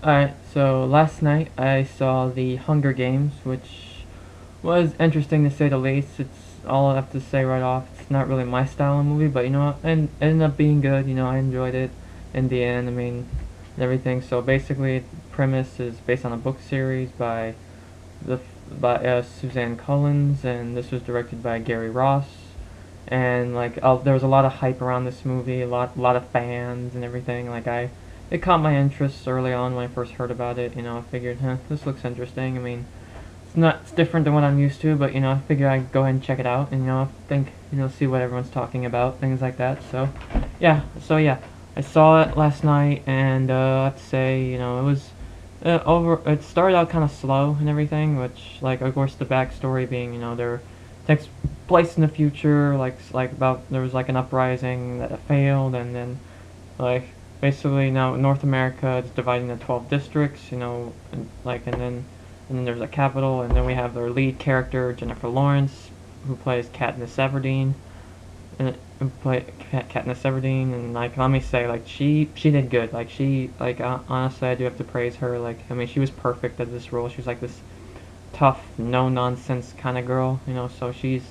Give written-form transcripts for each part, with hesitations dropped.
Alright, so last night I saw The Hunger Games, which was interesting to say the least. It's all I have to say right off. It's not really my style of movie, but you know what? And it ended up being good. I enjoyed it in the end. And everything. So basically, the premise is based on a book series the by Suzanne Collins, and this was directed by Gary Ross. And there was a lot of hype around this movie, lot of fans and everything. It caught my interest early on when I first heard about it. I figured, this looks interesting. It's different than what I'm used to, but I figured I'd go ahead and check it out, and see what everyone's talking about, things like that. So yeah, I saw it last night, and I have to say, it was over. It started out kind of slow and everything, which, of course, the backstory being, there takes place in the future, about there was an uprising that failed, and then like basically now North America is divided into 12 districts, and then there's a capital, and then we have their lead character Jennifer Lawrence, who plays Katniss Everdeen, and let me say, she did good. Honestly, I do have to praise her. She was perfect at this role. She was like this tough, no nonsense kind of girl, so she's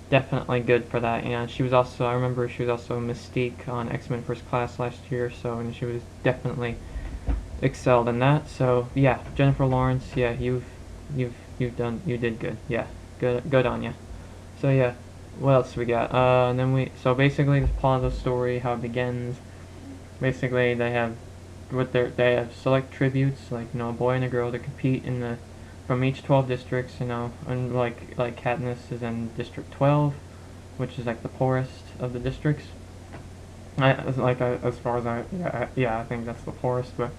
definitely good for that. And I remember she was also Mystique on X-Men First Class last year, and she was definitely excelled in that. So yeah, Jennifer Lawrence, yeah, you did good. Yeah, good on you. So yeah, what else we got? And then so basically the plot of the story, how it begins. Basically, they have select tributes, a boy and a girl, to compete from each 12 districts, and Katniss is in District 12, which is the poorest of the districts. As far as I think that's the poorest, but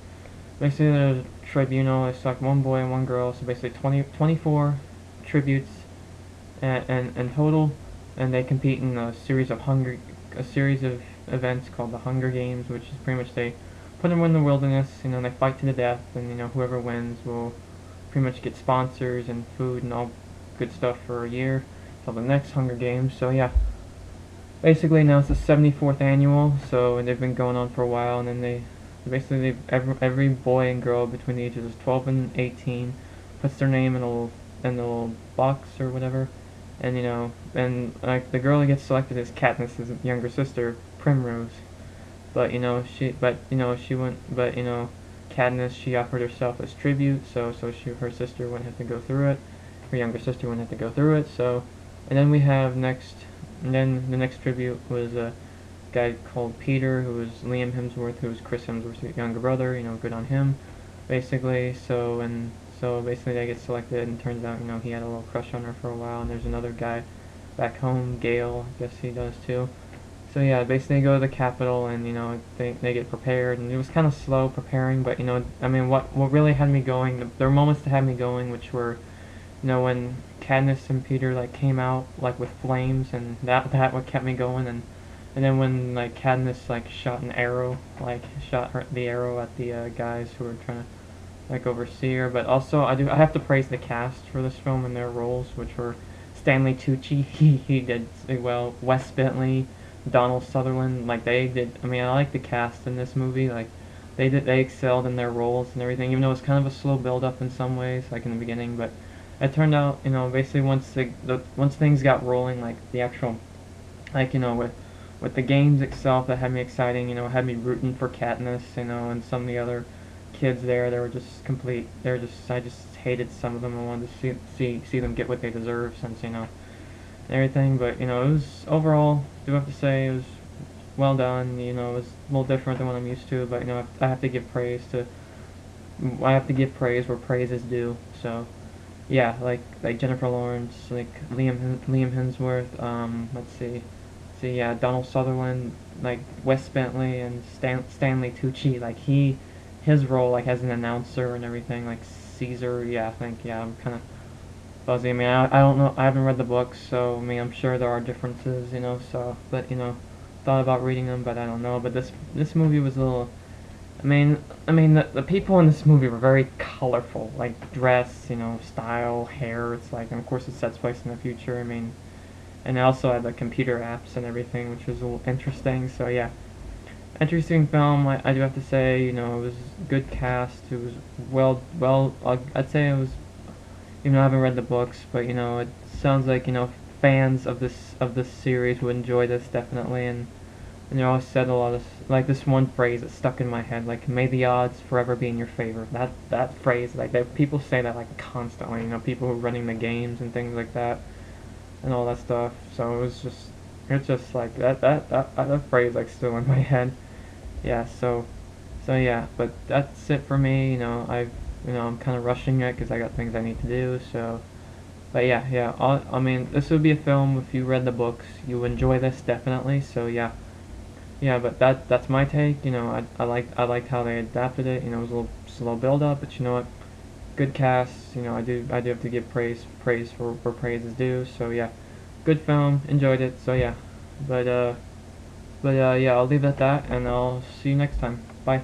basically there's a tribunal. It's one boy and one girl, so basically 24 tributes in total, and they compete in a series of events called the Hunger Games, which is pretty much they put them in the wilderness, and they fight to the death, and whoever wins will pretty much get sponsors and food and all good stuff for a year till the next Hunger Games. So yeah, basically now it's the 74th annual, so they've been going on for a while, and then every boy and girl between the ages of 12 and 18 puts their name in a little box or whatever, and the girl that gets selected is Katniss's younger sister, Primrose. She went, Katniss, she offered herself as tribute, so her sister wouldn't have to go through it, her younger sister wouldn't have to go through it. So, and then and then the next tribute was a guy called Peter, who was Liam Hemsworth, who was Chris Hemsworth's younger brother. Good on him, basically. So basically they get selected, and it turns out he had a little crush on her for a while. And there's another guy back home, Gale, I guess he does too. So yeah, basically they go to the capital, and they get prepared, and it was kind of slow preparing, but what really had me going, there were moments that had me going, which were, when Katniss and Peter came out with flames, and that what kept me going, and then when Katniss shot an arrow, the arrow at the guys who were trying to oversee her. But also I have to praise the cast for this film and their roles, which were Stanley Tucci, he did well, Wes Bentley, Donald Sutherland, they did. I like the cast in this movie. They excelled in their roles and everything, even though it was kind of a slow build up in some ways, in the beginning. But it turned out, basically once things got rolling, the actual, with the games itself, that had me exciting. Had me rooting for Katniss, and some of the other kids there. They were just complete. I just hated some of them. I wanted to see them get what they deserve, since everything. But it was overall, do have to say, it was well done. It was a little different than what I'm used to, but I have to give praise where praise is due. So yeah, Jennifer Lawrence, Liam Hemsworth, yeah, Donald Sutherland, Wes Bentley, and Stanley Tucci, his role as an announcer and everything, Caesar. Yeah, I'm kind of fuzzy. I don't know. I haven't read the books, so I'm sure there are differences, So, but thought about reading them, but I don't know. But this movie was a little. The people in this movie were very colorful, dress, style, hair. It's and of course it sets place in the future. And they also had the computer apps and everything, which was a little interesting. So yeah, Interesting film. I do have to say, you know, it was good cast. It was I'd say it was. Even though I haven't read the books, but you know, it sounds like, you know, fans of this series would enjoy this definitely. And they always said a lot of like this one phrase that stuck in my head, like "May the odds forever be in your favor." That phrase, like that people say that like constantly. You know, people who are running the games and things like that, and all that stuff. So it's just like that phrase like still in my head. Yeah. So yeah, but that's it for me. You know, I'm kind of rushing it because I got things I need to do. So, but yeah. I mean, this would be a film if you read the books, you would enjoy this definitely. So yeah. But that's my take. You know, I liked how they adapted it. You know, it was a little slow build up, but you know what? Good cast. You know, I do have to give praise for praise is due. So yeah, good film. Enjoyed it. So yeah, but yeah, I'll leave it at that, and I'll see you next time. Bye.